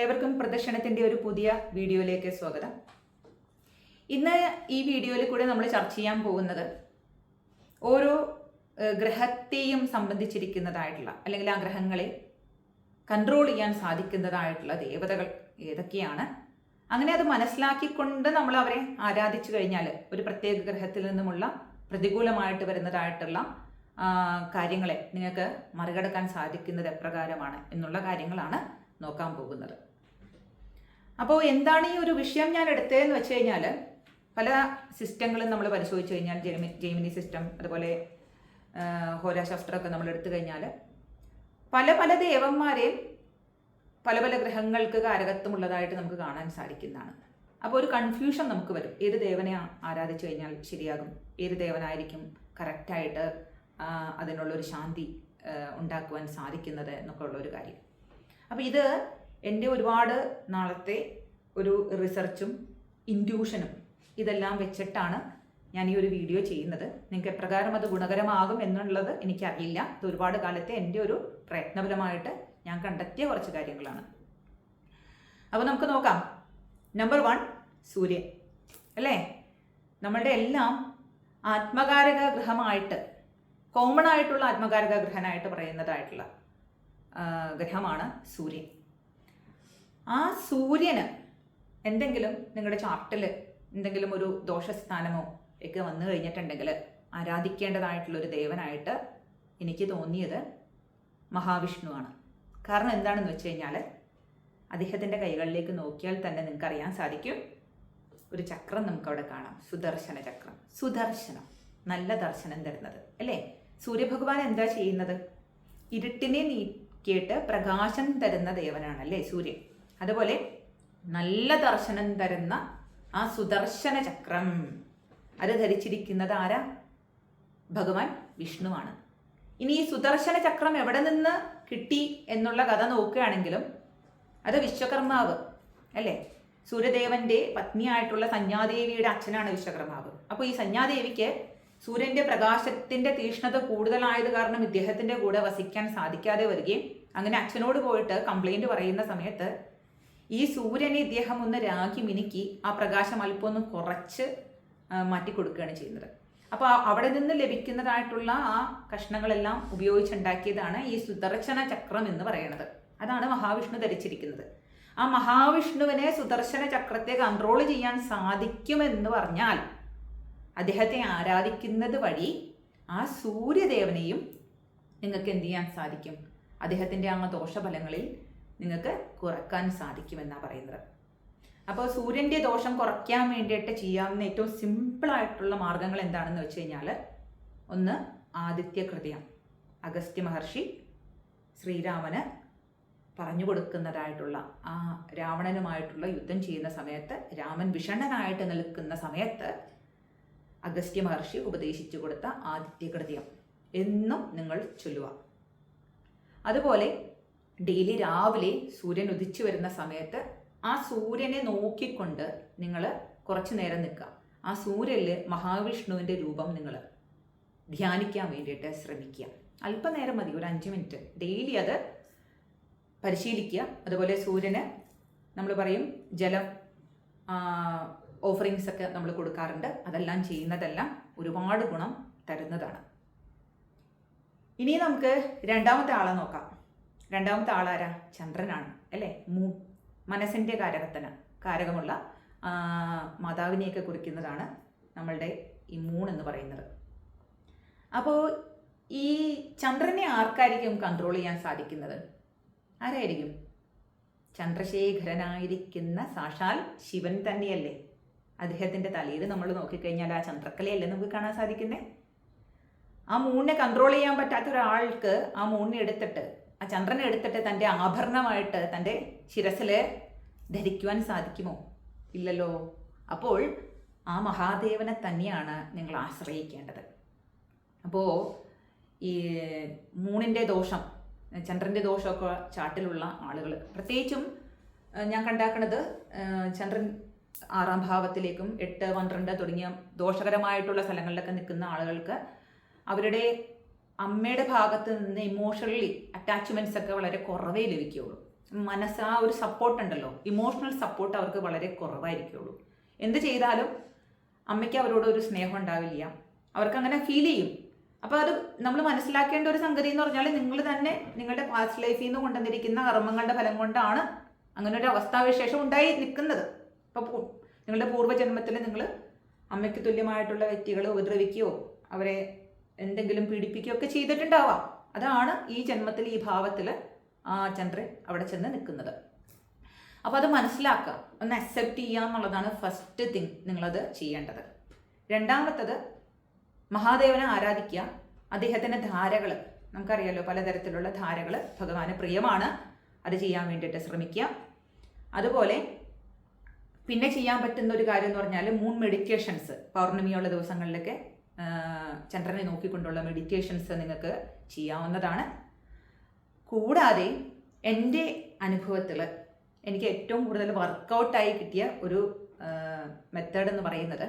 ഏവർക്കും പ്രദർശനത്തിൻ്റെ ഒരു പുതിയ വീഡിയോയിലേക്ക് സ്വാഗതം. ഇന്ന് ഈ വീഡിയോയിൽ കൂടെ നമ്മൾ ചർച്ച ചെയ്യാൻ പോകുന്നത് ഓരോ ഗ്രഹത്തെയും സംബന്ധിച്ചിരിക്കുന്നതായിട്ടുള്ള അല്ലെങ്കിൽ ആ ഗ്രഹങ്ങളെ കൺട്രോൾ ചെയ്യാൻ സാധിക്കുന്നതായിട്ടുള്ള ദേവതകൾ ഏതൊക്കെയാണ്, അങ്ങനെ അത് മനസ്സിലാക്കിക്കൊണ്ട് നമ്മൾ അവരെ ആരാധിച്ചു കഴിഞ്ഞാൽ ഒരു പ്രത്യേക ഗ്രഹത്തിൽ നിന്നുമുള്ള പ്രതികൂലമായിട്ട് വരുന്നതായിട്ടുള്ള കാര്യങ്ങളെ നിങ്ങൾക്ക് മറികടക്കാൻ സാധിക്കുന്നത് എപ്രകാരമാണ് എന്നുള്ള കാര്യങ്ങളാണ് നോക്കാൻ പോകുന്നത്. അപ്പോൾ എന്താണ് ഈ ഒരു വിഷയം ഞാൻ എടുത്തതെന്ന് വെച്ച് കഴിഞ്ഞാൽ, പല സിസ്റ്റങ്ങളും നമ്മൾ പരിശോധിച്ച് കഴിഞ്ഞാൽ ജെമിനി സിസ്റ്റം, അതുപോലെ ഹോരാശാസ്ത്രമൊക്കെ നമ്മൾ എടുത്തു കഴിഞ്ഞാൽ പല പല ദേവന്മാരെയും പല പല ഗ്രഹങ്ങൾക്ക് കാരകത്വമുള്ളതായിട്ട് നമുക്ക് കാണാൻ സാധിക്കുന്നതാണ്. അപ്പോൾ ഒരു കൺഫ്യൂഷൻ നമുക്ക് വരും, ഏത് ദേവനെ ആരാധിച്ചു കഴിഞ്ഞാൽ ശരിയാകും, ഏത് ദേവനായിരിക്കും കറക്റ്റായിട്ട് അതിനുള്ളൊരു ശാന്തി ഉണ്ടാക്കുവാൻ സാധിക്കുന്നത് എന്നൊക്കെ ഉള്ളൊരു കാര്യം. അപ്പോൾ ഇത് എൻ്റെ ഒരുപാട് നാളത്തെ ഒരു റിസർച്ചും ഇൻറ്റ്യൂഷനും ഇതെല്ലാം വെച്ചിട്ടാണ് ഞാൻ ഈ ഒരു വീഡിയോ ചെയ്യുന്നത്. നിങ്ങൾക്ക് എപ്രകാരം അത് ഗുണകരമാകും എന്നുള്ളത് എനിക്കറിയില്ല. ഇത് ഒരുപാട് കാലത്തെ എൻ്റെ ഒരു പ്രയത്നപരമായിട്ട് ഞാൻ കണ്ടെത്തിയ കുറച്ച് കാര്യങ്ങളാണ്. അപ്പോൾ നമുക്ക് നോക്കാം. നമ്പർ 1, സൂര്യൻ അല്ലേ? നമ്മളുടെ എല്ലാം ആത്മകാരക ഗ്രഹമായിട്ട്, കോമൺ ആയിട്ടുള്ള ആത്മകാരക ഗ്രഹനായിട്ട് പറയുന്നതായിട്ടുള്ള ഗ്രഹമാണ് സൂര്യൻ. ആ സൂര്യന് എന്തെങ്കിലും നിങ്ങളുടെ ചാർട്ടിൽ എന്തെങ്കിലും ഒരു ദോഷസ്ഥാനമോ ഒക്കെ വന്നു കഴിഞ്ഞിട്ടുണ്ടെങ്കിൽ ആരാധിക്കേണ്ടതായിട്ടുള്ളൊരു ദേവനായിട്ട് എനിക്ക് തോന്നിയത് മഹാവിഷ്ണുവാണ്. കാരണം എന്താണെന്ന് വെച്ച് കഴിഞ്ഞാൽ, അദ്ദേഹത്തിൻ്റെ കൈകളിലേക്ക് നോക്കിയാൽ തന്നെ നിങ്ങൾക്ക് അറിയാൻ സാധിക്കും, ഒരു ചക്രം നമുക്കവിടെ കാണാം, സുദർശന ചക്രം. സുദർശനം, നല്ല ദർശനം തരുന്നത് അല്ലേ? സൂര്യഭഗവാൻ എന്താ ചെയ്യുന്നത്? ഇരുട്ടിനെ നീക്കിയിട്ട് പ്രകാശം തരുന്ന ദേവനാണ് അല്ലേ സൂര്യൻ. അതുപോലെ നല്ല ദർശനം തരുന്ന ആ സുദർശന ചക്രം അത് ധരിച്ചിരിക്കുന്നത് ആരാ? ഭഗവാൻ വിഷ്ണുവാണ്. ഇനി ഈ സുദർശന ചക്രം എവിടെ നിന്ന് കിട്ടി എന്നുള്ള കഥ നോക്കുകയാണെങ്കിലും അത് വിശ്വകർമാവ് അല്ലേ, സൂര്യദേവന്റെ പത്നിയായിട്ടുള്ള സഞ്ജാദേവിയുടെ അച്ഛനാണ് വിശ്വകർമാവ്. അപ്പോൾ ഈ സഞ്ജാദേവിക്ക് സൂര്യന്റെ പ്രകാശത്തിന്റെ തീഷ്ണത കൂടുതലായത് കാരണം ഇദ്ദേഹത്തിന്റെ കൂടെ വസിക്കാൻ സാധിക്കാതെ വരികയും അങ്ങനെ അച്ഛനോട് പോയിട്ട് കംപ്ലൈന്റ് പറയുന്ന സമയത്ത് ഈ സൂര്യനെ ഇദ്ദേഹം ഒന്ന് രാഗി മിനുക്കി ആ പ്രകാശം അല്പം ഒന്ന് കുറച്ച് മാറ്റിക്കൊടുക്കുകയാണ് ചെയ്യുന്നത്. അപ്പോൾ അവിടെ നിന്ന് ലഭിക്കുന്നതായിട്ടുള്ള ആ കഷ്ണങ്ങളെല്ലാം ഉപയോഗിച്ചുണ്ടാക്കിയതാണ് ഈ സുദർശന ചക്രം എന്ന് പറയുന്നത്. അതാണ് മഹാവിഷ്ണു ധരിച്ചിരിക്കുന്നത്. ആ മഹാവിഷ്ണുവിനെ സുദർശന ചക്രത്തെ കൺട്രോൾ ചെയ്യാൻ സാധിക്കുമെന്ന് പറഞ്ഞാൽ അദ്ദേഹത്തെ ആരാധിക്കുന്നത് വഴി ആ സൂര്യദേവനെയും നിങ്ങൾക്ക് എന്ത് ചെയ്യാൻ സാധിക്കും? അദ്ദേഹത്തിൻ്റെ ആ ദോഷഫലങ്ങളിൽ നിങ്ങൾക്ക് കുറക്കാൻ സാധിക്കുമെന്നാണ് പറയുന്നത്. അപ്പോൾ സൂര്യൻ്റെ ദോഷം കുറയ്ക്കാൻ വേണ്ടിയിട്ട് ചെയ്യാവുന്ന ഏറ്റവും സിമ്പിളായിട്ടുള്ള മാർഗങ്ങൾ എന്താണെന്ന് വെച്ച് കഴിഞ്ഞാൽ, ഒന്ന് ആദിത്യ ഹൃദയം. അഗസ്ത്യ മഹർഷി ശ്രീരാമന് പറഞ്ഞു കൊടുക്കുന്നതായിട്ടുള്ള ആ രാവണനുമായിട്ടുള്ള യുദ്ധം ചെയ്യുന്ന സമയത്ത്, രാമൻ വിഷണ്ണനായിട്ട് നിൽക്കുന്ന സമയത്ത് അഗസ്ത്യ മഹർഷി ഉപദേശിച്ചു കൊടുത്ത ആദിത്യ ഹൃദയം എന്നും നിങ്ങൾ ചൊല്ലുക. അതുപോലെ ഡെയിലി രാവിലെ സൂര്യൻ ഉദിച്ചു വരുന്ന സമയത്ത് ആ സൂര്യനെ നോക്കിക്കൊണ്ട് നിങ്ങൾ കുറച്ചു നേരം നിൽക്കുക. ആ സൂര്യനിൽ മഹാവിഷ്ണുവിൻ്റെ രൂപം നിങ്ങൾ ധ്യാനിക്കാൻ വേണ്ടിയിട്ട് ശ്രമിക്കുക. അല്പനേരം മതി, ഒരു 5 മിനിറ്റ് ഡെയിലി അത് പരിശീലിക്കുക. അതുപോലെ സൂര്യന് നമ്മൾ പറയും ജലം ഓഫറിങ്സ് ഒക്കെ നമ്മൾ കൊടുക്കാറുണ്ട്. അതെല്ലാം ചെയ്യുന്നതെല്ലാം ഒരുപാട് ഗുണം തരുന്നതാണ്. ഇനി നമുക്ക് രണ്ടാമത്തെ ആളെ നോക്കാം. രണ്ടാമത്തെ ആളാരാ? ചന്ദ്രനാണ് അല്ലേ? മനസ്സിൻ്റെ കാരകമുള്ള മാതാവിനെയൊക്കെ കുറിക്കുന്നതാണ് നമ്മളുടെ ഈ മൂൺ എന്ന് പറയുന്നത്. അപ്പോൾ ഈ ചന്ദ്രനെ ആർക്കായിരിക്കും കൺട്രോൾ ചെയ്യാൻ സാധിക്കുന്നത്? ആരായിരിക്കും? ചന്ദ്രശേഖരനായിരിക്കുന്ന സാക്ഷാൽ ശിവൻ തന്നെയല്ലേ. അദ്ദേഹത്തിൻ്റെ തലയിൽ നമ്മൾ നോക്കിക്കഴിഞ്ഞാൽ ആ ചന്ദ്രക്കലയല്ലേ നമുക്ക് കാണാൻ സാധിക്കുന്നത്. ആ മൂണിനെ കൺട്രോൾ ചെയ്യാൻ പറ്റാത്ത ഒരാൾക്ക് ആ മൂണിനെ എടുത്തിട്ട്, ആ ചന്ദ്രനെ എടുത്തിട്ട് തൻ്റെ ആഭരണമായിട്ട് തൻ്റെ ശിരസിൽ ധരിക്കുവാൻ സാധിക്കുമോ? ഇല്ലല്ലോ. അപ്പോൾ ആ മഹാദേവനെ തന്നെയാണ് നിങ്ങൾ ആശ്രയിക്കേണ്ടത്. അപ്പോൾ ഈ മൂണിൻ്റെ ദോഷം, ചന്ദ്രൻ്റെ ദോഷമൊക്കെ ചാട്ടിലുള്ള ആളുകൾ, പ്രത്യേകിച്ചും ഞാൻ കണ്ടാക്കുന്നത് ചന്ദ്രൻ 6-ാം ഭാവത്തിലേക്കും 8, 12 തുടങ്ങിയ ദോഷകരമായിട്ടുള്ള സ്ഥലങ്ങളിലൊക്കെ നിൽക്കുന്ന ആളുകൾക്ക് അവരുടെ അമ്മയുടെ ഭാഗത്ത് നിന്ന് ഇമോഷണലി അറ്റാച്ച്മെൻറ്റ്സ് ഒക്കെ വളരെ കുറവേ ലഭിക്കുകയുള്ളൂ. ആ ഒരു സപ്പോർട്ട് ഉണ്ടല്ലോ, ഇമോഷണൽ സപ്പോർട്ട് അവർക്ക് വളരെ കുറവായിരിക്കുള്ളൂ. എന്ത് ചെയ്താലും അമ്മയ്ക്ക് അവരോട് ഒരു സ്നേഹം ഉണ്ടാവില്ല, അവർക്ക് അങ്ങനെ ഫീൽ ചെയ്യും. അപ്പോൾ അത് നമ്മൾ മനസ്സിലാക്കേണ്ട ഒരു സംഗതി എന്ന് പറഞ്ഞാൽ, നിങ്ങൾ തന്നെ നിങ്ങളുടെ പാസ്റ്റ് ലൈഫിൽ നിന്ന് കൊണ്ടുവന്നിരിക്കുന്ന കർമ്മങ്ങളുടെ ഫലം കൊണ്ടാണ് അങ്ങനെ ഒരു അവസ്ഥാവിശേഷം ഉണ്ടായി നിൽക്കുന്നത്. അപ്പോൾ നിങ്ങളുടെ പൂർവ്വജന്മത്തിൽ നിങ്ങൾ അമ്മയ്ക്ക് തുല്യമായിട്ടുള്ള വ്യക്തികളെ ഉപദ്രവിക്കുകയോ അവരെ എന്തെങ്കിലും പീഡിപ്പിക്കുകയോ ഒക്കെ ചെയ്തിട്ടുണ്ടാവാം. അതാണ് ഈ ജന്മത്തിൽ ഈ ഭാവത്തിൽ ആ ചന്ദ്രൻ അവിടെ ചെന്ന് നിൽക്കുന്നത്. അപ്പോൾ അത് മനസ്സിലാക്കുക, ഒന്ന് അക്സെപ്റ്റ് ചെയ്യുക എന്നുള്ളതാണ് ഫസ്റ്റ് തിങ് നിങ്ങളത് ചെയ്യേണ്ടത്. രണ്ടാമത്തത്, മഹാദേവനെ ആരാധിക്കുക. അദ്ദേഹത്തിൻ്റെ ധാരകൾ നമുക്കറിയാലോ, പലതരത്തിലുള്ള ധാരകൾ ഭഗവാന് പ്രിയമാണ്, അത് ചെയ്യാൻ വേണ്ടിയിട്ട് ശ്രമിക്കുക. അതുപോലെ പിന്നെ ചെയ്യാൻ പറ്റുന്ന ഒരു കാര്യം എന്ന് പറഞ്ഞാൽ മൂൺ മെഡിറ്റേഷൻസ്. പൗർണമിയുള്ള ദിവസങ്ങളിലൊക്കെ ചന്ദ്രനെ നോക്കിക്കൊണ്ടുള്ള മെഡിറ്റേഷൻസ് നിങ്ങൾക്ക് ചെയ്യാവുന്നതാണ്. കൂടാതെ എൻ്റെ അനുഭവത്തിൽ എനിക്ക് ഏറ്റവും കൂടുതൽ വർക്കൗട്ടായി കിട്ടിയ ഒരു മെത്തേഡ് എന്ന് പറയുന്നത്,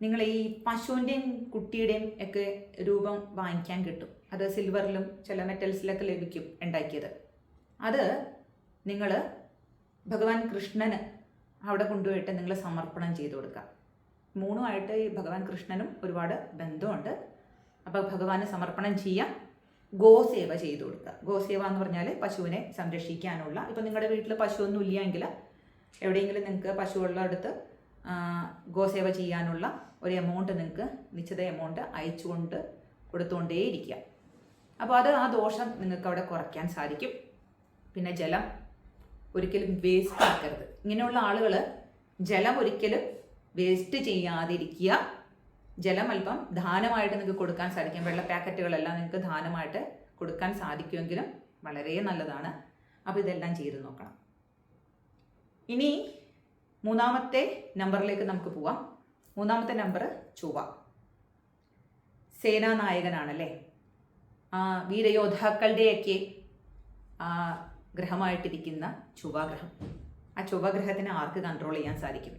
നിങ്ങൾ ഈ പശുവിൻ്റെയും കുട്ടിയുടെയും ഒക്കെ രൂപം വാങ്ങിക്കാൻ കിട്ടും. അത് സിൽവറിലും ചില മെറ്റൽസിലൊക്കെ ലഭിക്കും ഉണ്ടാക്കിയത്. അത് നിങ്ങൾ ഭഗവാൻ കൃഷ്ണന് അവിടെ കൊണ്ടുപോയിട്ട് നിങ്ങൾ സമർപ്പണം ചെയ്തു കൊടുക്കുക. മൂന്നുമായിട്ട് ഈ ഭഗവാൻ കൃഷ്ണനും ഒരുപാട് ബന്ധമുണ്ട്. അപ്പോൾ ഭഗവാന് സമർപ്പണം ചെയ്യാം. ഗോസേവ ചെയ്തു കൊടുക്കുക. ഗോസേവ എന്ന് പറഞ്ഞാൽ പശുവിനെ സംരക്ഷിക്കാനുള്ള, ഇപ്പം നിങ്ങളുടെ വീട്ടിൽ പശുവൊന്നും ഇല്ലെങ്കിൽ എവിടെയെങ്കിലും നിങ്ങൾക്ക് പശുവുള്ള അടുത്ത് ഗോസേവ ചെയ്യാനുള്ള ഒരു എമൗണ്ട് നിങ്ങൾക്ക് നിശ്ചിത എമൗണ്ട് അയച്ചുകൊണ്ട് കൊടുത്തുകൊണ്ടേയിരിക്കുക. അപ്പോൾ അത് ആ ദോഷം നിങ്ങൾക്ക് അവിടെ കുറയ്ക്കാൻ സാധിക്കും. പിന്നെ ജലം ഒരിക്കലും വേസ്റ്റ് ആക്കരുത്. ഇങ്ങനെയുള്ള ആളുകൾ ജലം ഒരിക്കലും വേസ്റ്റ് ചെയ്യാതിരിക്കുക. ജലം അല്പം ദാനമായിട്ട് നിങ്ങൾക്ക് കൊടുക്കാൻ സാധിക്കും. വെള്ള പാക്കറ്റുകളെല്ലാം നിങ്ങൾക്ക് ദാനമായിട്ട് കൊടുക്കാൻ സാധിക്കുമെങ്കിലും വളരെ നല്ലതാണ്. അപ്പോൾ ഇതെല്ലാം ചെയ്ത് നോക്കണം. ഇനി മൂന്നാമത്തെ നമ്പറിലേക്ക് നമുക്ക് പോവാം. മൂന്നാമത്തെ നമ്പർ ചൊവ്വ. സേനാനായകനാണല്ലേ, വീരയോദ്ധാക്കളുടെയൊക്കെ ഗ്രഹമായിട്ടിരിക്കുന്ന ചൊവ്വാഗ്രഹം. ആ ചൊവ്വാഗ്രഹത്തിനെ ആർക്ക് കൺട്രോൾ ചെയ്യാൻ സാധിക്കും?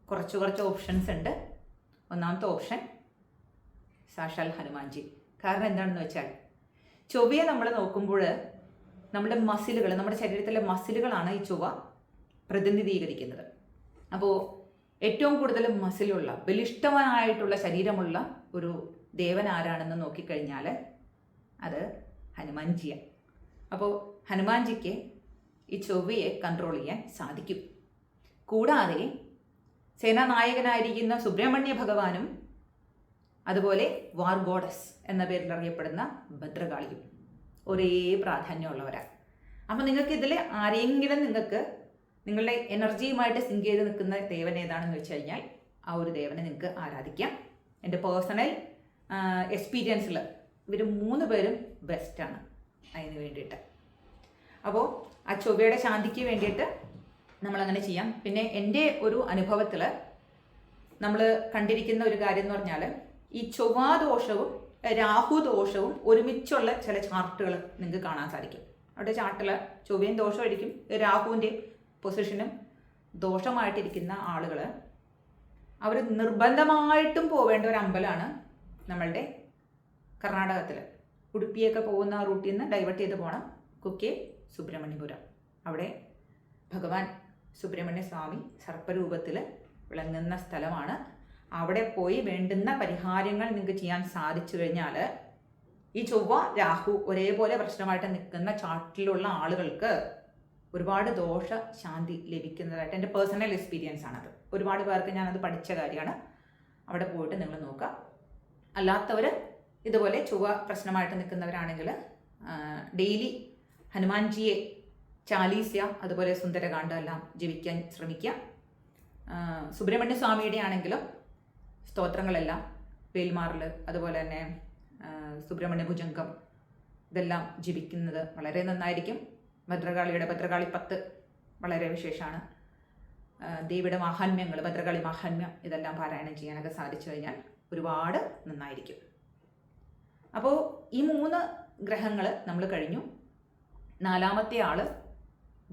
കുറച്ച് ഓപ്ഷൻസ് ഉണ്ട്. ഒന്നാമത്തെ ഓപ്ഷൻ സാക്ഷാൽ ഹനുമാൻജി. കാരണം എന്താണെന്ന് വെച്ചാൽ, ചൊവ്വയെ നമ്മൾ നോക്കുമ്പോൾ നമ്മുടെ മസിലുകൾ, നമ്മുടെ ശരീരത്തിലെ മസിലുകളാണ് ഈ ചൊവ്വ പ്രതിനിധീകരിക്കുന്നത്. അപ്പോൾ ഏറ്റവും കൂടുതൽ മസിലുള്ള ബലിഷ്ഠമായിട്ടുള്ള ശരീരമുള്ള ഒരു ദേവൻ ആരാണെന്ന് നോക്കിക്കഴിഞ്ഞാൽ അത് ഹനുമാൻജിയാണ്. അപ്പോൾ ഹനുമാൻജിക്ക് ഈ ചൊവ്വയെ കൺട്രോൾ ചെയ്യാൻ സാധിക്കും. കൂടാതെ സേനാനായകനായിരിക്കുന്ന സുബ്രഹ്മണ്യ ഭഗവാനും അതുപോലെ വാർ ഗോഡസ് എന്ന പേരിൽ അറിയപ്പെടുന്ന ഭദ്രകാളിയും ഒരേ പ്രാധാന്യമുള്ളവരാണ്. അപ്പോൾ നിങ്ങൾക്ക് ഇതിൽ ആരെങ്കിലും നിങ്ങൾക്ക് നിങ്ങളുടെ എനർജിയുമായിട്ട് സിങ്ക് ചെയ്ത് നിൽക്കുന്ന ദേവൻ ഏതാണെന്ന് വെച്ച് കഴിഞ്ഞാൽ ആ ഒരു ദേവനെ നിങ്ങൾക്ക് ആരാധിക്കാം. എൻ്റെ പേഴ്സണൽ എക്സ്പീരിയൻസിൽ ഇവർ 3 പേരും ബെസ്റ്റാണ് അതിന് വേണ്ടിയിട്ട്. അപ്പോൾ ആ ചൊവ്വയുടെ ശാന്തിക്ക് വേണ്ടിയിട്ട് നമ്മളങ്ങനെ ചെയ്യാം. പിന്നെ എൻ്റെ ഒരു അനുഭവത്തിൽ നമ്മൾ കണ്ടിരിക്കുന്ന ഒരു കാര്യം എന്ന് പറഞ്ഞാൽ, ഈ ചൊവ്വാദോഷവും രാഹുദോഷവും ഒരുമിച്ചുള്ള ചില ചാർട്ടുകൾ നിങ്ങൾക്ക് കാണാൻ സാധിക്കും. അവിടെ ചാർട്ടിൽ ചൊവ്വയും ദോഷമായിരിക്കും, രാഹുവിൻ്റെ പൊസിഷനും ദോഷമായിട്ടിരിക്കുന്ന ആളുകൾ അവർ നിർബന്ധമായിട്ടും പോവേണ്ട ഒരു അമ്പലമാണ് നമ്മളുടെ കർണാടകത്തിൽ. ഉടുപ്പിയൊക്കെ പോകുന്ന റൂട്ടിൽ നിന്ന് ഡൈവേർട്ട് ചെയ്ത് പോകണം. കുക്കെ സുബ്രഹ്മണ്യപുരം. അവിടെ ഭഗവാൻ സുബ്രഹ്മണ്യ സ്വാമി സർപ്പരൂപത്തിൽ വിളങ്ങുന്ന സ്ഥലമാണ്. അവിടെ പോയി വേണ്ടുന്ന പരിഹാരങ്ങൾ നിങ്ങൾക്ക് ചെയ്യാൻ സാധിച്ചു കഴിഞ്ഞാൽ ഈ ചൊവ്വ രാഹു ഒരേപോലെ പ്രശ്നമായിട്ട് നിൽക്കുന്ന ചാർട്ടിലുള്ള ആളുകൾക്ക് ഒരുപാട് ദോഷ ശാന്തി ലഭിക്കുന്നതായിട്ട് എൻ്റെ പേഴ്സണൽ എക്സ്പീരിയൻസ് ആണത്. ഒരുപാട് പേർക്ക് ഞാനത് പഠിച്ച കാര്യമാണ്. അവിടെ പോയിട്ട് നിങ്ങൾ നോക്കുക. അല്ലാത്തവർ ഇതുപോലെ ചൊവ്വ പ്രശ്നമായിട്ട് നിൽക്കുന്നവരാണെങ്കിൽ ഡെയിലി ഹനുമാൻജിയെ ചാലീസ്യ അതുപോലെ സുന്ദരകാന്ഡം എല്ലാം ജപിക്കാൻ ശ്രമിക്കുക. സുബ്രഹ്മണ്യ സ്വാമിയുടെ ആണെങ്കിലും സ്തോത്രങ്ങളെല്ലാം വേൽമാറിൽ അതുപോലെ തന്നെ സുബ്രഹ്മണ്യ ഭുജംഗം ഇതെല്ലാം ജപിക്കുന്നത് വളരെ നന്നായിരിക്കും. ഭദ്രകാളി 10 വളരെ വിശേഷമാണ്. ദേവിയുടെ മാഹാത്മ്യങ്ങൾ, ഭദ്രകാളി മാഹാത്മ്യം ഇതെല്ലാം പാരായണം ചെയ്യാനൊക്കെ സാധിച്ചു കഴിഞ്ഞാൽ ഒരുപാട് നന്നായിരിക്കും. അപ്പോൾ ഈ 3 ഗ്രഹങ്ങൾ നമ്മൾ കഴിഞ്ഞു. 4ാമത്തെ ആള്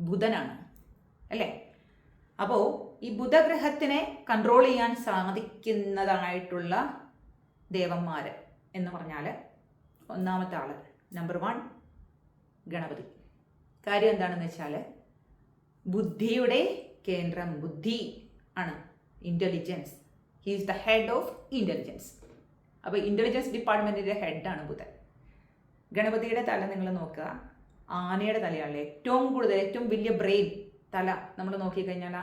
ബുധനാണ് അല്ലേ. അപ്പോൾ ഈ ബുധഗ്രഹത്തിനെ കൺട്രോൾ ചെയ്യാൻ സാധിക്കുന്നതായിട്ടുള്ള ദേവന്മാർ എന്ന് പറഞ്ഞാൽ, ഒന്നാമത്തെ ആള് നമ്പർ 1 ഗണപതി. കാര്യം എന്താണെന്ന് വെച്ചാൽ ബുദ്ധിയുടെ കേന്ദ്രം, ബുദ്ധി ആണ്, intelligence. He is the head of intelligence. അപ്പോൾ ഇൻ്റലിജൻസ് ഡിപ്പാർട്ട്മെൻറ്റിൻ്റെ ഹെഡാണ് ബുധൻ. ഗണപതിയുടെ തല നിങ്ങൾ നോക്കുക, ആനയുടെ തലയാണ് ഏറ്റവും കൂടുതൽ, ഏറ്റവും വലിയ ബ്രെയിൻ തല നമ്മൾ നോക്കിക്കഴിഞ്ഞാൽ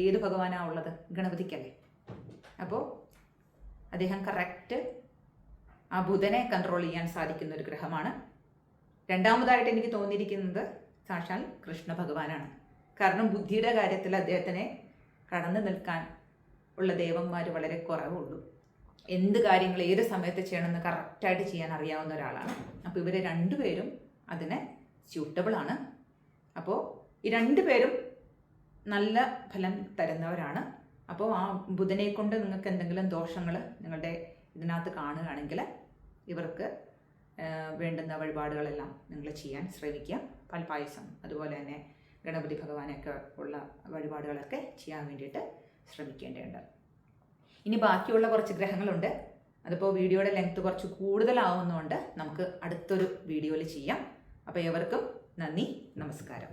ഏത് ഭഗവാനാണ് ഉള്ളത്? ഗണപതിക്കല്ലേ. അപ്പോൾ അദ്ദേഹം കറക്റ്റ് ആ ബുധനെ കൺട്രോൾ ചെയ്യാൻ സാധിക്കുന്ന ഒരു ഗ്രഹമാണ്. രണ്ടാമതായിട്ട് എനിക്ക് തോന്നിയിരിക്കുന്നത് സാക്ഷാൽ കൃഷ്ണ ഭഗവാനാണ്. കാരണം ബുദ്ധിയുടെ കാര്യത്തിൽ അദ്ദേഹത്തിനെ കടന്നു നിൽക്കാൻ ഉള്ള ദേവന്മാർ വളരെ കുറവുള്ളൂ. എന്ത് കാര്യങ്ങൾ ഏത് സമയത്ത് ചെയ്യണമെന്ന് കറക്റ്റായിട്ട് ചെയ്യാൻ അറിയാവുന്ന ഒരാളാണ്. അപ്പോൾ ഇവർ രണ്ടുപേരും അതിന് സ്യൂട്ടബിളാണ്. അപ്പോൾ ഈ രണ്ടുപേരും നല്ല ഫലം തരുന്നവരാണ്. അപ്പോൾ ആ ബുധനെ കൊണ്ട് നിങ്ങൾക്ക് എന്തെങ്കിലും ദോഷങ്ങൾ നിങ്ങളുടെ ഇതിനകത്ത് കാണുകയാണെങ്കിൽ ഇവർക്ക് വേണ്ടുന്ന വഴിപാടുകളെല്ലാം നിങ്ങൾ ചെയ്യാൻ ശ്രമിക്കുക. പാൽപ്പായസം, അതുപോലെ തന്നെ ഗണപതി ഭഗവാനൊക്കെ ഉള്ള വഴിപാടുകളൊക്കെ ചെയ്യാൻ വേണ്ടിയിട്ട് ശ്രമിക്കേണ്ടതുണ്ട്. ഇനി ബാക്കിയുള്ള കുറച്ച് ഗ്രഹങ്ങളുണ്ട്. അതിപ്പോൾ വീഡിയോയുടെ ലെങ്ത് കുറച്ച് കൂടുതലാവുന്നതുകൊണ്ട് നമുക്ക് അടുത്തൊരു വീഡിയോയിൽ ചെയ്യാം. അപ്പോൾ ഏവർക്കും നന്ദി, നമസ്കാരം.